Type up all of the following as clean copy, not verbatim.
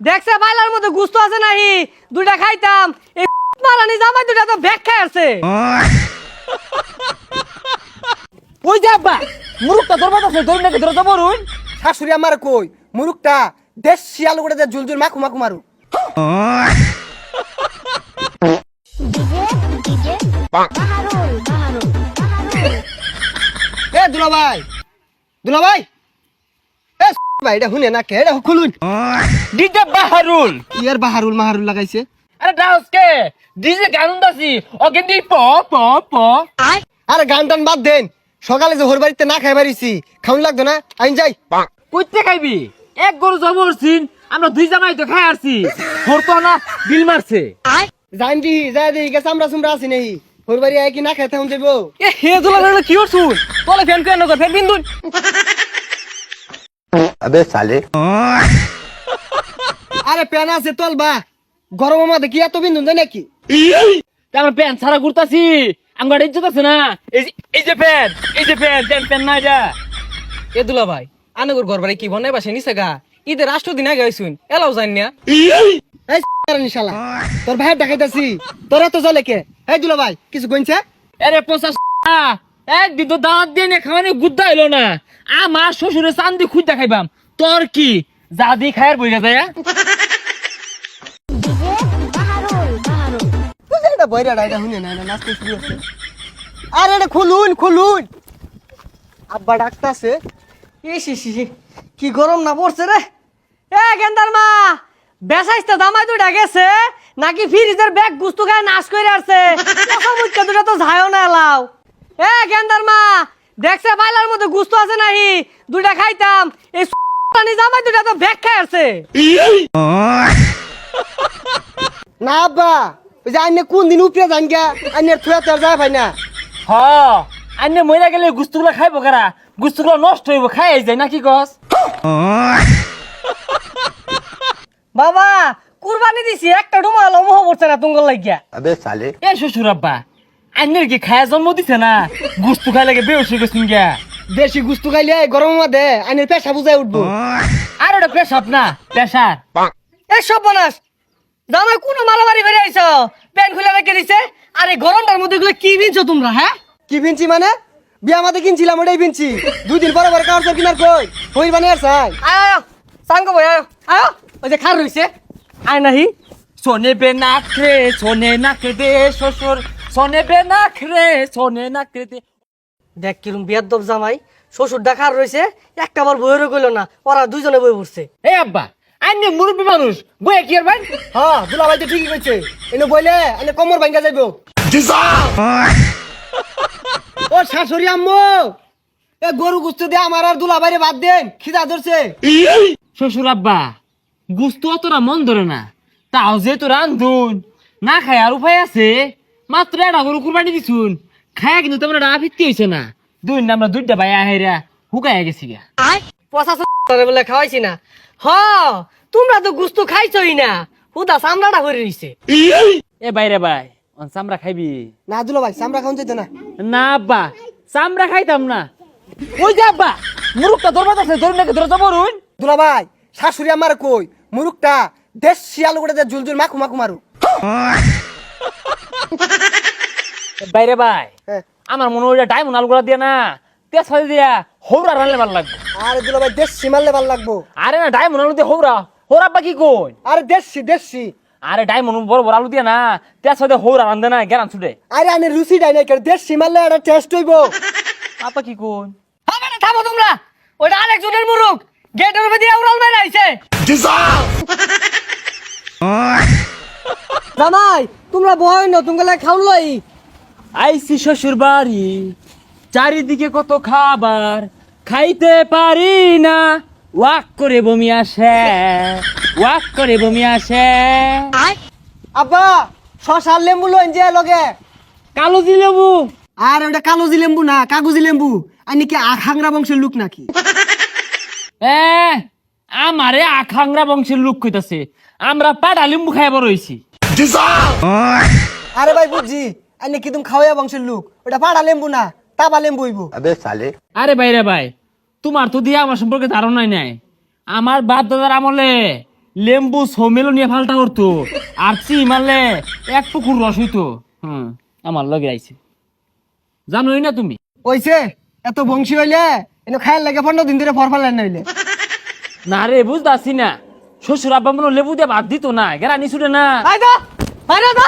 দেখছে বাইলার মধ্যে গুস্ত আছে নাহি দুইটা খাইতাম এই মারানি জামাই দুইটা তো ব্যাগ খাই আছে। ওই যে আব্বা মুরুকটা ধরবা আছে ধরুন নাকি ধরে যাবো রুন শাশুড়ি আমার কই মুরুকটা দেশ শিয়াল করে জুল জুল মাখু মাখু মারু। এ দুলাভাই দুলাভাই এ ভাই এটা শুনে না কে এটা খুলুন। ডিজে বাহারুল কি আর বাহারুল মাহারুল লাগাইছে। আরে ডাউস কে ডিজে গান দাসি ও কিন্তু প প প আরে গান টান বাদ দেন, সকালে যে হোর বাড়িতে না খাই বাড়িছি খাউন লাগতো না আইন যাই। কইতে খাইবি এক গরু জবরছিন আমরা দুই জামাই তো খাই আসছি হরতো না বিল মারছে জান দি যাই দি গে চামড়া চুমড়া আছে নেই হোর বাড়ি আই কি না খাইতে হন যাবো। এ হে দুলা না কি করছুন তলে ফ্যান কেন কর ফ্যান বিন্দুন। अबे साले আরে প্যান আছে তলবা গরমের মধ্যে কি এত বিন্দুন দেয় নাকি। আমার প্যান্ট ছাড়া ঘুরতাছি আমার ইজ্জত আছে না এই যে প্যান্ট প্যান্ট না যা এ দুলা ভাই আনগর ঘর বাড়ি কি বনাই বাসে নিছে গা ঈদের রাষ্ট্র দিন আগে আইছুন এলাও জান না। এই শালা তোর ভাই দেখাইতাছি তোরা তো চলে কে। এই দুলা ভাই কিছু কইছে। আরে পোষা একদিন তো দাঁত দিয়ে নে খাওয়ানি গুদ্দা এলো না আমার শ্বশুরে চান্দি খুঁজতে খাইবাম তোর কি জাদি খায়ের বইরা যায় এটা বইরা এটা শুনে না নাচতে শুরু আছে। আরে এটা খুলুন খুলুন আব্বা ডাকতাছে। ইসি কি গরম না পড়ছে রে। এ গেন্দার মা বেসাইতে দামাই দুইটা গেছে নাকি ফ্রিজের ব্যাগ গুস্তু খায় নাশ করে আসছে মুখে দুটা তো ঝায়ও না এলাও। এ গেন্দার মা দেখছে বাইলার মধ্যে গুস্ত আছে নাহি দুইটা খাইতাম এই জামাই দুইটা তো ব্যাগ খাই আছে। না আব্বা ওই যে আইনে কোন দিন উপরে যান গা আইনের থুয়া তো আর যায় ভাই না। হ আন্নে মইরা গেলে গুস্তুগুলা খাইবো কারা গুস্তুগুলা নষ্ট হইব খাই যায় নাকি গছ বাবা কুরবানি দিছি একটা ডুমাল মোহ পড়ছে না তুঙ্গল লাগিয়া। अबे साले এ শ্বশুর আব্বা আন্নের কি খায়া জন্ম দিছে না গুস্তু খাই লাগে বেউসি গেছিন গিয়া বেশি গুস্তু খাইলে গরমের মধ্যে আইনের পেশা বুঝাই উঠবো। আর ওটা পেশাব না পেশার এ সব বনাস জামাই কোনো মারামারি করে আইছ প্যান খুলে রেখে দিছে আরে গরমটার মধ্যে গুলো কি বিনছো তোমরা হ্যাঁ। কি ভিনছি মানে বিয়া মাতে কিনছিলাম ওটাই ভিনছি 2 দিন পরে পরে কাউর কিনার কই হই মানে আর চাই। আয় আয় সাঙ্গ বই আয় আয় ওই যে খার রইছে আয় নাহি সোনে বে নাক রে সোনে নাক দে শ্বশুর সোনে বে নাক রে সোনে নাক দে দেখ কিরম বিয়াদব জামাই শ্বশুর ডাকার রইছে একটা বার বইরে কইল না ওরা দুইজনে বই পড়ছে। এ আব্বা আন্নে মুরব্বী মানুষ বয়ে কি আর ভাই হ্যাঁ দুলা ভাই তো ঠিকই কইছে এনে বইলে এনে কোমর ভাঙ্গা যাইবো। ও শাশুড়ি আম্মু এ গরু গুস্ত দিয়ে আমার আর দুলা ভাইরে বাদ দেন খিদা ধরছে। শ্বশুর আব্বা গুস্তু অতটা মন ধরে না তাও যেহেতু রান্ধুন না খায় আর উপায় আছে মাত্র একটা গরু কুরবানি দিছুন খায়া কিন্তু তেমন একটা আফিত্তি হয়েছে না দুই না আমরা দুইটা ভাই আহেরা হুকাইয়া গেছি গা পচা বলে খাওয়াইছি না। হ তোমরা তো গুস্তু খাইছই না হুদা চামড়াটা করে রইছে। এ বাইরে ভাই চামড়া খাইবি না দুলা ভাই চামড়া খাওন যাইতো না। না আব্বা চামড়া খাইতাম না ওই যে আব্বা মুরুকটা ধরবা আছে ধরুন নাকি ধরে যাবো রুন দুলা ভাই শাশুড়ি আমার কই মুরুকটা দেশ শিয়াল করে জুল জুল মাখু মাখু মারু। বাইরে ভাই হ্যাঁ। আমার মনে হয় ডায়মন্ড আলগুলা দিয়ে না তেজ দিয়া হৌরা রানলে ভালো লাগবে আরে দুলা ভাই দেশ সিমাললে ভাল লাগবো। আরে না ডায়মন্ড আলু দিয়ে হৌরা হৌরা আব্বা কি কই আরে দেশি দেশি আরে ডায়মন্ড বড় বড় আলু দিয়ে না তেজ হৌরা রান্ধে না গেরান ছুটে আরে আনে রুচি ডাই নাই কেন দেশ সিমাললে একটা টেস্ট হইবো। আপা কি কই হবে না থামো তোমরা ওটা আরেকজনের মুরুখ গেটের উপরে দিয়ে উড়াল মেরে আইছে। জামাই তোমরা বয় না তোমরা খাউন লই আইসি শ্বশুর বাড়ি চারিদিকে কত খাবার খাইতে পারি না ওয়াক করে বমি আসে ওয়াক করে বমি আসে আব্বা শশা লেম্বু লইন যে লগে। কালো জিলেবু আর ওটা কালোজি লেম্বু না কাগজি লেম্বু আনি কি আখাংরা বংশের লোক নাকি। এ আমারে আখাংরা বংশের লোক কইতাছে আমরা পাটা লিম্বু খাইয়া বড় হইছি আরে ভাই বুঝছি আনি কি তুমি খাওয়া বংশের লোক ওটা পাড়া লেম্বু না তাবা লেম্বু হইবো। अबे साले আরে ভাইরে ভাই তোমার তো দিয়া আমার সম্পর্কে ধারণাই নাই আমার বাপ দাদার আমলে লেম্বু সমেলো নিয়ে ফালটা করতো আর চি মারলে এক পুকুর রস হইতো আমার লগে আইছে জানোই না তুমি ওইছে এত বংশী হইলে এনে খায়ার লাগে 15 দিন ধরে ফরফালেন নইলে না রে বুঝতাছি না শ্বশুর আব্বা মনে হয় লেবু দিয়ে ভাত দিত না গেরানি ছুটে না আই দা বাইরে দা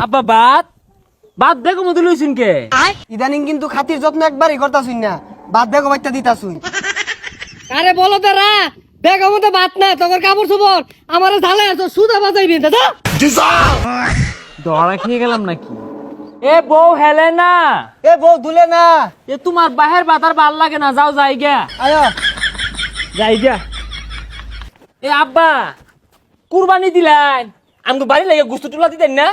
আব্বা ভাত ভাত দেখো মতো লইছুন কে ইদানিং কিন্তু খাতির যত্ন একবারই করতাছুন না বাদ দেখো বাইটা দিতাছুন আরে বলো তোরা দেখ মতো বাত না তোর কাপড় চোপড় আমার ঝালে আর তো সুদা বাজাইবি দাদা ধরা খেয়ে গেলাম নাকি এ বউ হেলে না এ বউ দুলে না এ তোমার বাহের বাতার ভাল লাগে না যাও যাই গা আয়ো যাই গা এ আব্বা কুরবানি দিলেন আমি তো বাড়ি লাগে গুস্তু টুলা দিতেন না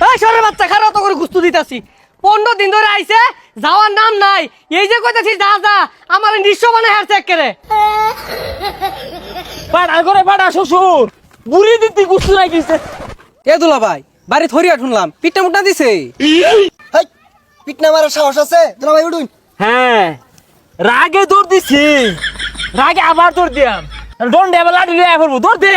এই সরে বাচ্চা খারাপ তো করে গুস্তু দিতাছি 15 দিন ধরে আইছে যাওয়ার নাম নাই এই যে কইতাছি যা যা আমার নিঃস্ব মানে হেয়ার চেক করে পাড়া করে পাড়া শ্বশুর বুড়ি দিতি গুস্তু নাই গেছে এ দুলা ভাই বাড়ি থরিয়া শুনলাম পিঠটা মুটা দিছে হাই পিটনা মারার সাহস আছে দুলা ভাই উঠুন হ্যাঁ রাগে দৌড় দিছি রাগে আবার দৌড় দিয়াম দৌড় দে আবার লাঠি লিয়ে ফেলবো দৌড় দে